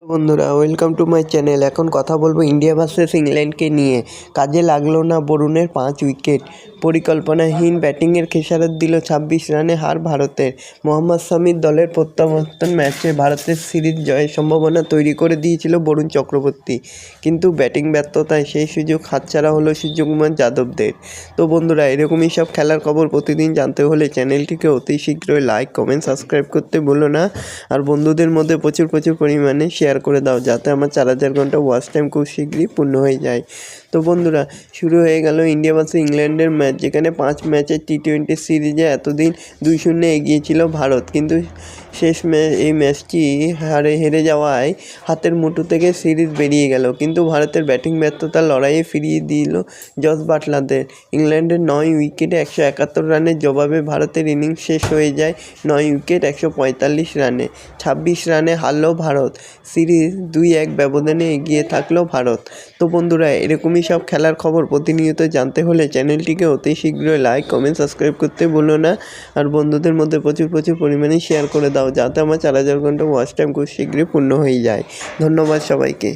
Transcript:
বন্ধুরা welcome to my channel. এখন কথা বলবো ইন্ডিয়া ভার্সেস ইংল্যান্ডকে নিয়ে। কাজে লাগলো না বরুণের 5 উইকেট, পরিকল্পনাহীন ব্যাটিংয়ের খেসারত দিল 26 রানে হার ভারতের। মোহাম্মদ শামির দলের প্রত্যাবর্তন ম্যাচে ভারতের সিরিজ জয়ের সম্ভাবনা তৈরি করে দিয়েছিল বরুণ চক্রবর্তী, কিন্তু ব্যাটিং ব্যর্থতায় সেই সুযোগ হাতছাড়া হলো সূর্যকুমার যাদবদের। তো বন্ধুরা, এরকমই সব খেলার খবর প্রতিদিন জানতে হলে চ্যানেলটিকে অতি শীঘ্রই লাইক, কমেন্ট, সাবস্ক্রাইব করতে ভুলো না। আর বন্ধুদের মধ্যে প্রচুর পরিমাণে শেয়ার করে দাও, যাতে আমার 4000 ঘন্টা ওয়াচ টাইম খুব শীঘ্রই পূর্ণ হয়ে যায়। তো বন্ধুরা, শুরু হয়ে গেল ইন্ডিয়া ভার্সেস ইংল্যান্ডের ম্যাচ, যেখানে 5 ম্যাচের টি-20 সিরিজে এতদিন 2-0 এগিয়ে ছিল ভারত, কিন্তু শেষ এই ম্যাচটি হেরে যাওয়ায় হাতের মুঠো থেকে সিরিজ বেরিয়ে গেল। কিন্তু ভারতের ব্যাটিং ব্যর্থতার লড়াইয়ে ফিরিয়ে দিল জস বাটলারদের। ইংল্যান্ডের 9 উইকেটে 171 রানের জবাবে ভারতের ইনিংস শেষ হয়ে যায় 9 উইকেট 145 রানে। 26 রানে হারল ভারত, সিরিজ 2-1 ব্যবধানে এগিয়ে থাকলো ভারত। তো বন্ধুরা, এরকমই সব খেলার খবর প্রতিনিয়ত জানতে হলে চ্যানেলটিকে অতি শীঘ্রই লাইক, কমেন্ট, সাবস্ক্রাইব করতে ভুলো না। আর বন্ধুদের মধ্যে প্রচুর পরিমাণে শেয়ার করে দাও, যাতে আমার 4000 ঘন্টা ওয়াচ টাইম খুব শীঘ্রই পূর্ণ হয়ে যায়। ধন্যবাদ সবাইকে।